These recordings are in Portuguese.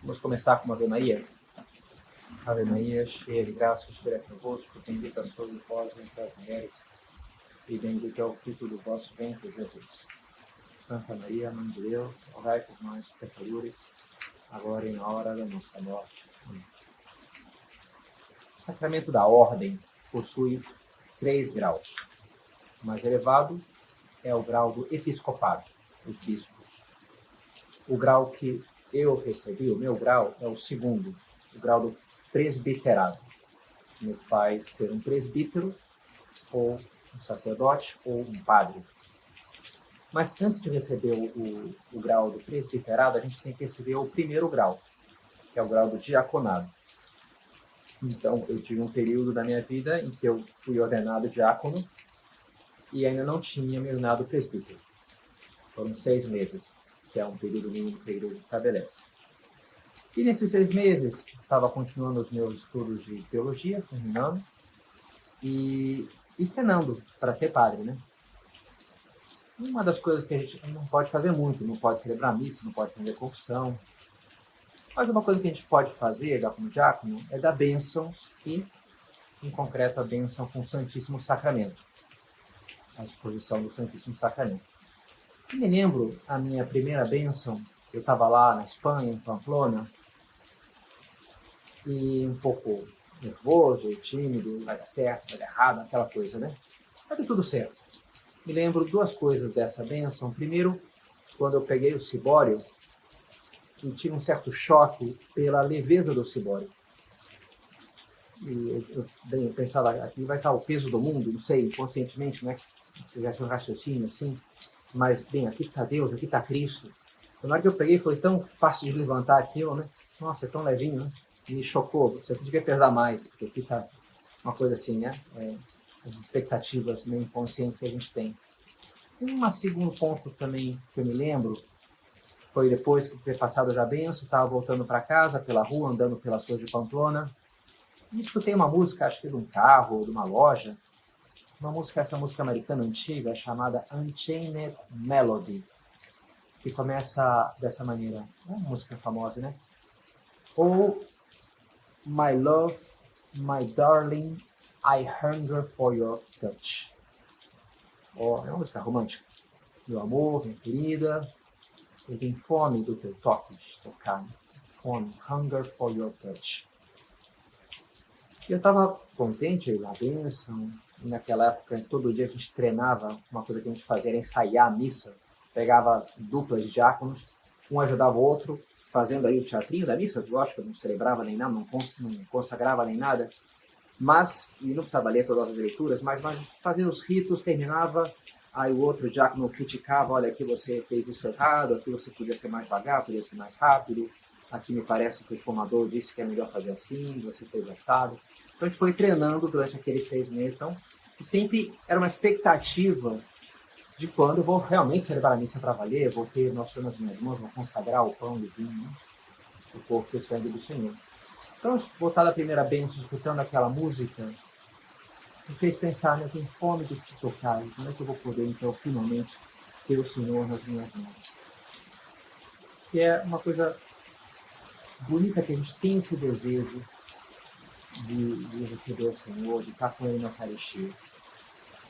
Vamos começar com uma Ave Maria. Ave Maria, cheia de graça, o Senhor é convosco, bendita sois vós entre as mulheres, e bendito é o fruto do vosso ventre, Jesus. Santa Maria, Mãe de Deus, rogai por nós, pecadores, agora e na hora da nossa morte. Amém. O sacramento da ordem possui 3 graus. O mais elevado é o grau do episcopado, dos bispos. O grau que eu recebi, o meu grau, é o segundo, o grau do presbiterado, que me faz ser um presbítero, ou um sacerdote, ou um padre. Mas antes de receber o grau do presbiterado, a gente tem que receber o primeiro grau, que é o grau do diaconado. Então, eu tive um período da minha vida em que eu fui ordenado diácono e ainda não tinha me ordenado presbítero. Foram 6 meses, que é um período mínimo que a igreja estabelece. E nesses 6 meses, estava continuando os meus estudos de teologia, terminando, e treinando para ser padre, né? Uma das coisas que a gente não pode fazer muito, não pode celebrar missa, não pode fazer confissão. Mas uma coisa que a gente pode fazer, como diácono, é dar bênçãos e, em concreto, a bênção com o Santíssimo Sacramento. A exposição do Santíssimo Sacramento. E me lembro a minha primeira bênção, eu estava lá na Espanha, em Pamplona, e um pouco nervoso, tímido, vai dar certo, vai dar errado, aquela coisa, né? Mas deu tudo certo. Me lembro 2 coisas dessa bênção. Primeiro, quando eu peguei o cibório, eu tive um certo choque pela leveza do cibório. E eu pensava, aqui vai estar o peso do mundo, não sei, inconscientemente, né? Se tivesse um raciocínio assim, mas, bem, aqui está Deus, aqui está Cristo. Então, na hora que eu peguei, foi tão fácil de levantar aquilo, né? Nossa, é tão levinho, né? Me chocou, você devia pesar mais, porque aqui está uma coisa assim, né? As expectativas meio inconscientes que a gente tem. E um segundo ponto também que eu me lembro, foi depois que ter passado já a benção, estava voltando para casa, pela rua, andando pelas ruas de Pamplona, e escutei uma música, acho que de um carro ou de uma loja, essa música americana antiga, chamada Unchained Melody, que começa dessa maneira. É uma música famosa, né? Oh, my love, my darling, I hunger for your touch. Oh, é uma música romântica. Meu amor, minha querida, eu tenho fome do teu toque, de tocar. Fome, hunger for your touch. E eu estava contente, a bênção. E naquela época, todo dia a gente treinava, uma coisa que a gente fazia era ensaiar a missa. Pegava duplas de diáconos, um ajudava o outro, fazendo aí o teatrinho da missa. Lógico, eu não celebrava nem nada, não consagrava nem nada. Mas, e não precisava ler todas as leituras, mas fazia os ritos, terminava, aí o outro diácono criticava, olha, aqui você fez isso errado, aqui você podia ser mais devagar, podia ser mais rápido, aqui me parece que o formador disse que é melhor fazer assim, você fez assado. Então a gente foi treinando durante aqueles 6 meses, então, e sempre era uma expectativa de quando eu vou realmente celebrar a missa para valer, vou ter Nossa Senhora nas minhas mãos, vou consagrar o pão e o vinho, né? O corpo e o sangue do Senhor. Então, voltar da primeira bênção, escutando aquela música, me fez pensar, eu tenho fome de te tocar, como é que eu vou poder, então, finalmente, ter o Senhor nas minhas mãos? Que é uma coisa bonita que a gente tem esse desejo de receber o Senhor, de estar com Ele na Eucaristia.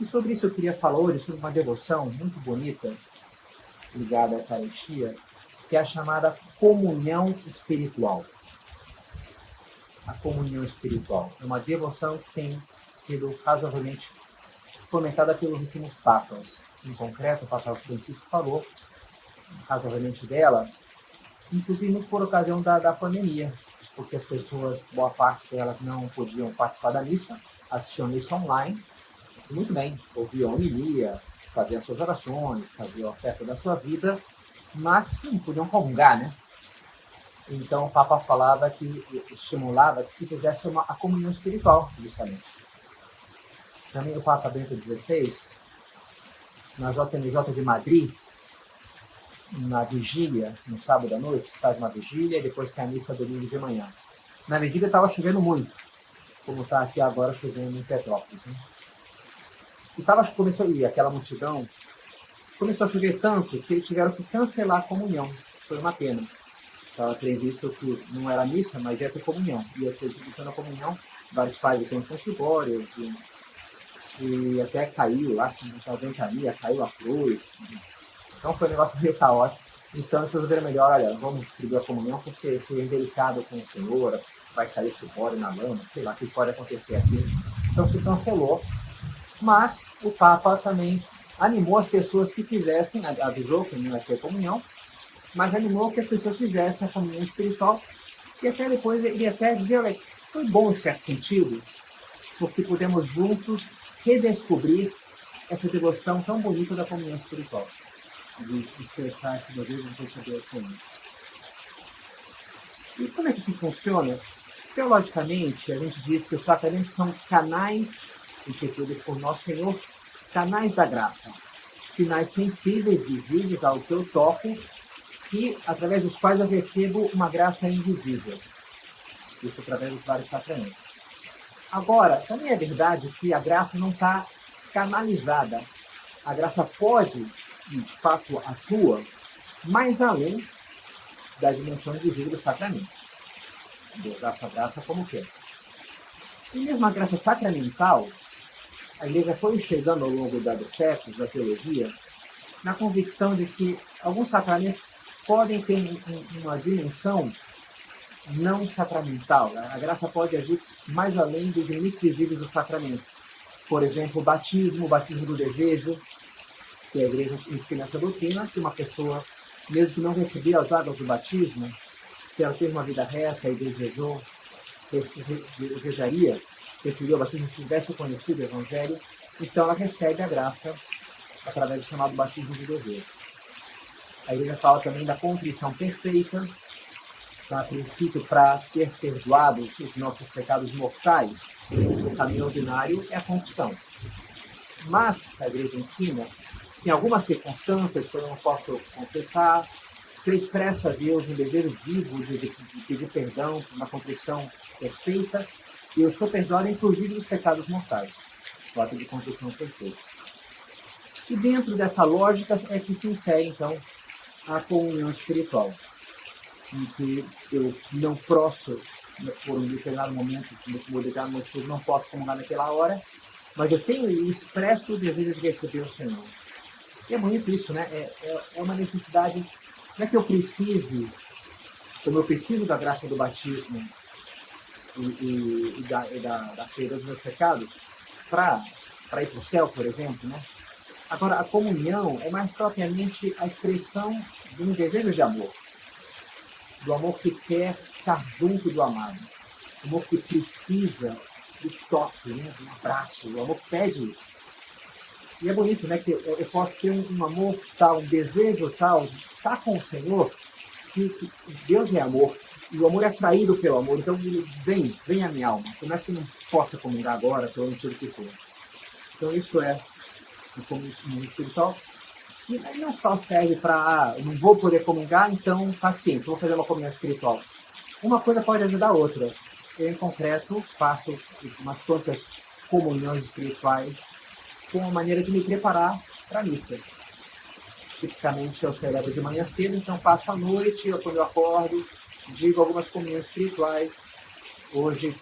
E sobre isso eu queria falar hoje, sobre uma devoção muito bonita, ligada à Eucaristia, que é a chamada comunhão espiritual. A comunhão espiritual. É uma devoção que tem sido razoavelmente fomentada pelos últimos papas. Em concreto, o Papa Francisco falou razoavelmente dela, inclusive muito por ocasião da pandemia, porque as pessoas, boa parte delas não podiam participar da missa, assistiam a missa online, e muito bem, ouviam a homilia, faziam as suas orações, faziam a oferta da sua vida, mas não podiam comungar, né? Então o Papa falava que estimulava que se fizesse a comunhão espiritual, justamente. Também o Papa Bento XVI, na JMJ de Madrid, na vigília, no sábado à noite, se faz uma vigília, e depois tem a missa domingo de manhã. Na vigília estava chovendo muito, como está aqui agora chovendo em Petrópolis, né? E aquela multidão começou a chover tanto que eles tiveram que cancelar a comunhão. Foi uma pena. estava previsto que não era missa, mas ia ter comunhão. Ia ter instituição da comunhão, vários pais sempre foram embora, e até caiu lá, uma ventania, caiu a cruz. Então foi um negócio meio caótico. Então eles resolveram melhor, olha, vamos distribuir a comunhão, porque isso é indelicado com o Senhor, vai cair suor na lama, sei lá o que pode acontecer aqui. Então se cancelou. Mas o Papa também animou as pessoas que fizessem, avisou que não ia ter comunhão, mas animou que as pessoas fizessem a comunhão espiritual. E até depois ele até dizia, olha, foi bom em certo sentido, porque podemos juntos redescobrir essa devoção tão bonita da comunhão espiritual, de expressar que Deus não receber a comunhão. E como é que isso funciona? Teologicamente, a gente diz que os sacramentos são canais instituídos por Nosso Senhor, canais da graça, sinais sensíveis, visíveis ao que eu toco, e através dos quais eu recebo uma graça invisível. Isso através dos vários sacramentos. Agora, também é verdade que a graça não está canalizada. A graça pode, de fato, atua mais além da dimensão invisível do sacramento. Dessa graça como que é. E mesmo a graça sacramental, a Igreja foi chegando ao longo dos séculos da teologia na convicção de que alguns sacramentos podem ter uma dimensão não sacramental. A graça pode agir mais além dos limites visíveis do sacramento. Por exemplo, o batismo do desejo, que a Igreja ensina essa doutrina, que uma pessoa, mesmo que não recebia as águas do batismo, se ela teve uma vida reta e desejaria receber o batismo, se tivesse conhecido o Evangelho, então ela recebe a graça através do chamado batismo do desejo. A Igreja fala também da contrição perfeita, a princípio, para ter perdoados os nossos pecados mortais, o caminho ordinário é a confissão. Mas a Igreja ensina que em algumas circunstâncias, que eu não posso confessar, se eu expresso a Deus um desejo vivo de pedir perdão, uma contrição perfeita, e eu sou perdoado, inclusive, dos pecados mortais. O ato de contrição perfeita. E dentro dessa lógica é que se insere, então, a comunhão espiritual, em que eu não posso, por um determinado momento, por um determinado motivo, não posso comungar naquela hora, mas eu tenho e expresso o desejo de receber o Senhor. E é bonito isso, né? É uma necessidade. Não é que eu precise, como eu preciso da graça do batismo e da perda dos meus pecados, para ir para o céu, por exemplo, né? Agora, a comunhão é mais propriamente a expressão de um desejo de amor. Do amor que quer estar junto do amado. Do amor que precisa do toque, né? Do abraço. O amor que pede isso. E é bonito, né? Que eu posso ter um amor tal, um desejo tal, de estar com o Senhor, que Deus é amor. E o amor é atraído pelo amor. Então, vem a minha alma. Por mais que eu não possa comungar agora, pelo motivo que for. Então, isso é o comunhão espiritual. E não só serve para, não vou poder comungar, então paciência, vou fazer uma comunhão espiritual. Uma coisa pode ajudar a outra. Eu, em concreto, faço umas quantas comunhões espirituais com uma maneira de me preparar para a missa. Tipicamente eu celebro de manhã cedo, então passo a noite, quando eu acordo, digo algumas comunhões espirituais. Hoje,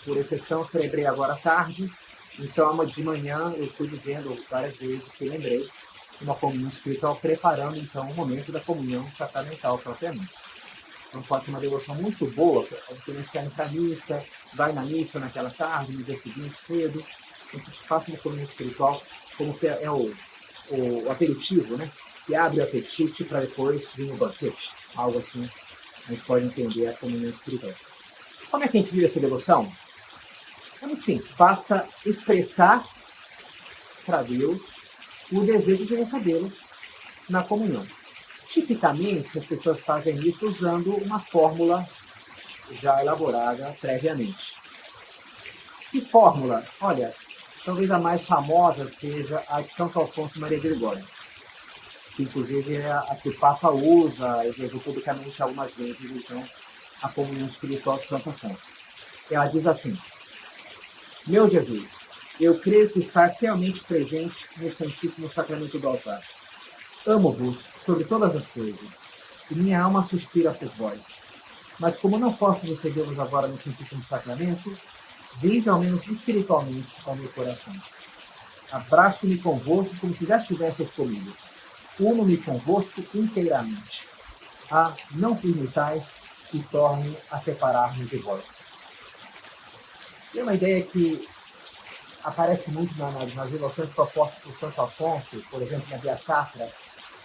por exceção, celebrei agora à tarde, então de manhã eu fui dizendo várias vezes que lembrei uma comunhão espiritual, preparando então o momento da comunhão sacramental propriamente. Então pode ser uma devoção muito boa, você não quer ir para a missa, vai na missa naquela tarde, no dia seguinte, cedo, então a gente faça uma comunhão espiritual, como que é o aperitivo, né? Que abre o apetite para depois vir o banquete, algo assim, a gente pode entender a comunhão espiritual. Como é que a gente vive essa devoção? É muito simples, basta expressar para Deus o desejo de recebê-lo na comunhão. Tipicamente, as pessoas fazem isso usando uma fórmula já elaborada previamente. Que fórmula? Olha, talvez a mais famosa seja a de Santo Afonso Maria de Ligório, que inclusive é a que o Papa usa, exerceu publicamente algumas vezes, então, a comunhão espiritual de Santo Afonso. Ela diz assim: meu Jesus, eu creio que estás realmente presente no Santíssimo Sacramento do altar. Amo-vos sobre todas as coisas, e minha alma suspira por vós. Mas como não posso recebê-los agora no Santíssimo Sacramento, vinde ao menos espiritualmente ao meu coração. Abraço-me convosco como se já estivesseis comigo. Uno-me convosco inteiramente. Não permitais que torne a separar-me de vós. Tem uma ideia que aparece muito nas devoções propostas por Santo Afonso, por exemplo, na Via Sacra.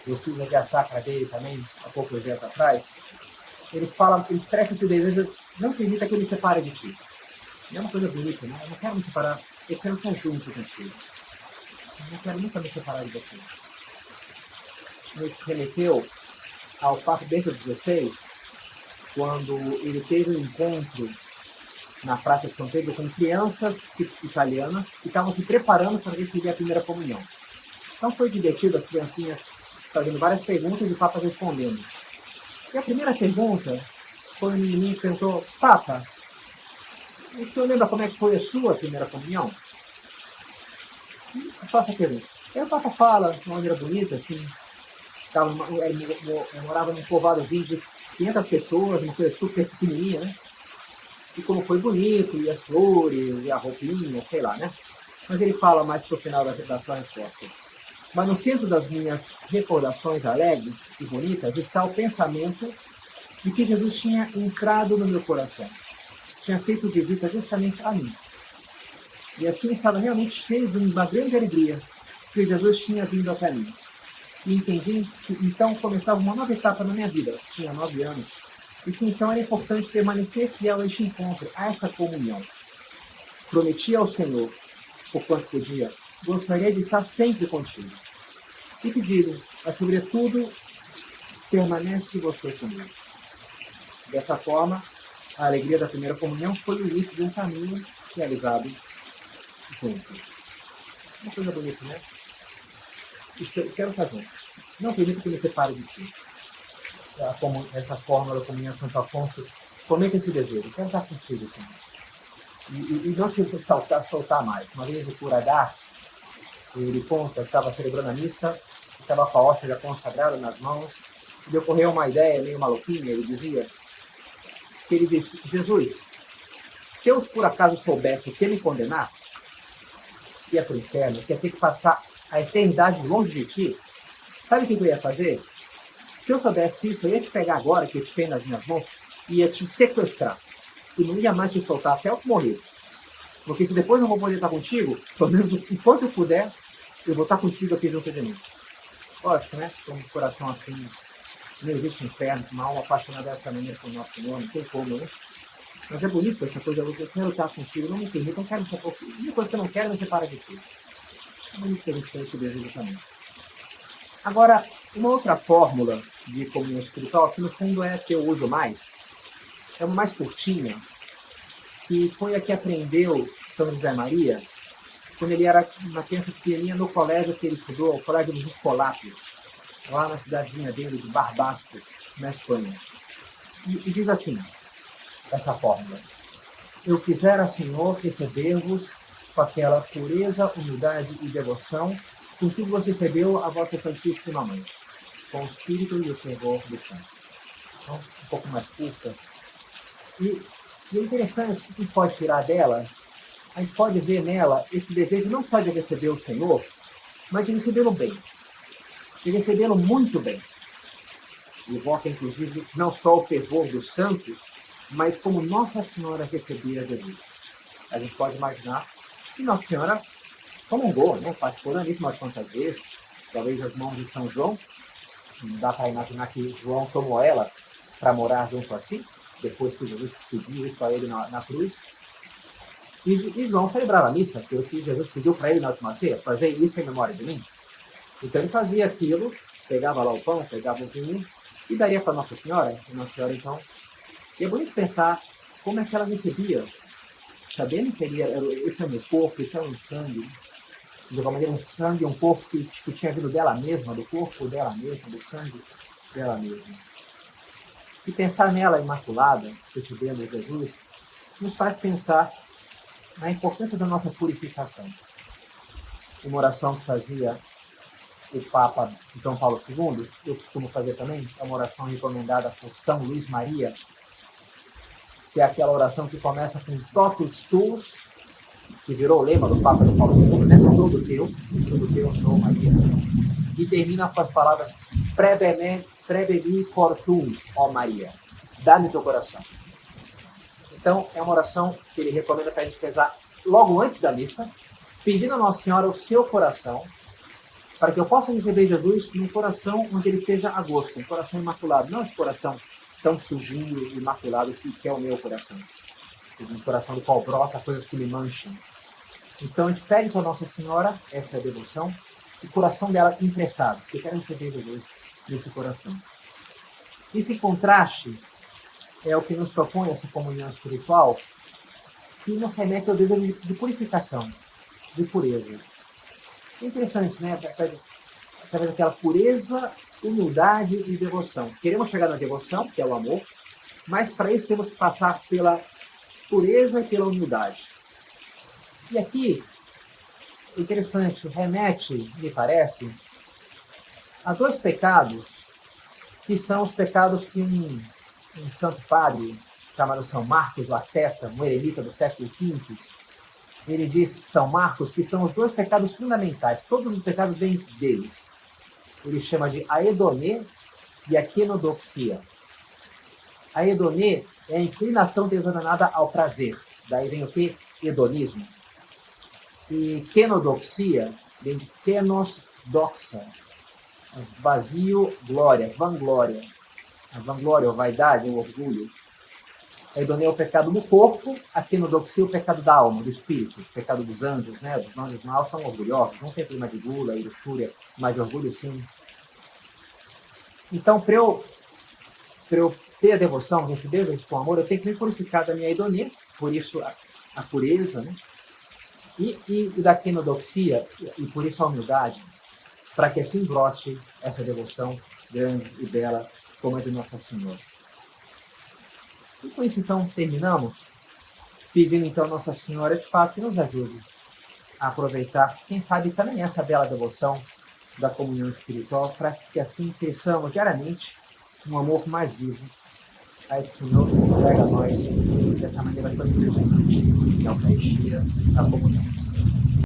Eu fiz a Via Sacra dele também, há poucos dias atrás. Ele expressa esse desejo, não permita que ele me separe de ti. É uma coisa bonita, né? Eu não quero me separar, eu quero estar junto contigo. Eu não quero nunca me separar de você. Ele remeteu ao Papa Bento XVI, quando ele teve um encontro na Praça de São Pedro com crianças italianas que estavam se preparando para receber a primeira comunhão. Então foi divertido, as criancinhas fazendo várias perguntas e o Papa respondendo. E a primeira pergunta foi um menininho que perguntou: Papa, o senhor lembra como é que foi a sua primeira comunhão? Eu faço a pergunta. Aí o Papa fala de uma maneira bonita, assim, eu morava num povoadozinho de 500 pessoas, uma coisa super pequenininha, né? E como foi bonito, e as flores, e a roupinha, sei lá, né? Mas ele fala mais pro final da sua resposta. Mas no centro das minhas recordações alegres e bonitas está o pensamento de que Jesus tinha entrado no meu coração. Tinha feito visita justamente a mim. E assim estava realmente cheio de uma grande alegria que Jesus tinha vindo até mim. E entendi que então começava uma nova etapa na minha vida. Tinha 9 anos. E que então era importante permanecer fiel a este encontro, a essa comunhão. Prometi ao Senhor, por quanto podia, gostaria de estar sempre contigo. E pediram, mas sobretudo, permanece você comigo. Dessa forma, a alegria da primeira comunhão foi o início de um caminho realizado juntos. Uma coisa bonita, né? Eu quero estar junto. Não permita que me separe de ti. Essa fórmula da comunhão de Santo Afonso, comenta esse desejo. Eu quero estar contigo, Senhor. E não te soltar mais. Uma vez o cura Darcy, ele conta, estava celebrando a missa, estava com a hóstia já consagrada nas mãos, e lhe ocorreu uma ideia meio maluquinha. Ele dizia que ele disse: Jesus, se eu por acaso soubesse o que me condenar, que ia para o inferno, que ia ter que passar a eternidade longe de ti, sabe o que eu ia fazer? Se eu soubesse isso, eu ia te pegar agora, que eu te tenho nas minhas mãos, e ia te sequestrar. E não ia mais te soltar até eu morrer. Porque se depois eu não vou poder estar contigo, pelo menos enquanto eu puder, eu vou estar contigo aqui junto de mim. Lógico, né? Com um coração assim, não existe inferno, uma alma apaixonada dessa maneira por nosso Senhor, não tem como, né? Mas é bonito essa coisa, eu quero estar contigo, não me permita, não quero me separar. A única coisa que eu não quero é me separar de ti. É bonito que a gente tem esse desejo também. Agora, uma outra fórmula de comunhão espiritual, que no fundo é a que eu uso mais, é uma mais curtinha, que foi a que aprendeu São José Maria, quando ele era uma criança pequenininha no colégio que ele estudou, o Colégio dos Escolápios, lá na cidadezinha dele de Barbastro, na Espanha. E diz assim, essa fórmula: eu quisera, Senhor, receber-vos com aquela pureza, humildade e devoção com que vos recebeu a vossa Santíssima Mãe, com o espírito e o fervor do santo. Então, um pouco mais curta. E é interessante, o que a gente pode tirar dela? A gente pode ver nela esse desejo não só de receber o Senhor, mas de recebê-lo bem. De recebê-lo muito bem. E evoca, inclusive, não só o fervor dos santos, mas como Nossa Senhora recebia Jesus. A gente pode imaginar que Nossa Senhora comungou, né? Participou nisso umas quantas vezes, talvez as mãos de São João. Não dá para imaginar que João tomou ela para morar junto assim, depois que Jesus pediu isso a ele na cruz. E João celebrava a missa, que o que Jesus pediu para ele na última ceia, fazer isso em memória de mim. Então ele fazia aquilo, pegava lá o pão, pegava o vinho e daria para Nossa Senhora. E Nossa Senhora, então... E é bonito pensar como é que ela recebia, sabendo que esse é o meu corpo, esse é o meu sangue, de alguma maneira um sangue, um corpo que tinha vindo dela mesma, do corpo dela mesma, do sangue dela mesma. E pensar nela imaculada, recebendo Jesus, nos faz pensar na importância da nossa purificação. Uma oração que fazia o Papa João Paulo II, eu costumo fazer também, é uma oração recomendada por São Luís Maria, que é aquela oração que começa com totus tuus, que virou o lema do Papa João Paulo II, né? Tudo teu sou, Maria. E termina com as palavras prebebi cor tu, ó Maria, dá-me teu coração. Então, é uma oração que ele recomenda para a gente rezar logo antes da missa, pedindo a Nossa Senhora o seu coração, para que eu possa receber Jesus num coração onde ele esteja a gosto, um coração imaculado, não esse coração tão sujinho e imaculado que é o meu coração, um coração do qual brota coisas que me mancham. Então, a gente pede para Nossa Senhora essa devoção, o coração dela emprestado, porque eu quero receber Jesus nesse coração. Esse contraste é o que nos propõe essa comunhão espiritual, que nos remete ao desejo de purificação, de pureza. É interessante, né? Através daquela pureza, humildade e devoção. Queremos chegar na devoção, que é o amor, mas para isso temos que passar pela pureza e pela humildade. E aqui, interessante, remete, me parece, a dois pecados, que são os pecados que um santo padre, chamado São Marcos Lacerda, um eremita do século V, ele diz, São Marcos, que são os dois pecados fundamentais, todos os pecados vêm deles. Ele chama de aedonê e a quenodoxia. A aedonê é a inclinação desordenada ao prazer. Daí vem o quê? Hedonismo. E quenodoxia vem de kenos doxa, vazio, glória, vanglória. A vanglória, a vaidade, o orgulho. A idoneia é o pecado do corpo, a quenodoxia é o pecado da alma, do espírito, o pecado dos anjos, né? Os anjos maus são orgulhosos, não tem clima de gula e luxúria, mas de orgulho sim. Então, para eu ter a devoção, receber Jesus com amor, eu tenho que me purificar da minha idoneia, por isso a pureza, né? E da quenodoxia, e por isso a humildade, para que assim brote essa devoção grande e bela como a de Nossa Senhora. E com isso, então, terminamos, pedindo, então, a Nossa Senhora, de fato, que nos ajude a aproveitar, quem sabe, também essa bela devoção da comunhão espiritual, para que assim cresçamos diariamente um amor mais vivo a esse Senhor que se entrega a nós dessa maneira tão impressionante, que é a Eucaristia, a comunhão.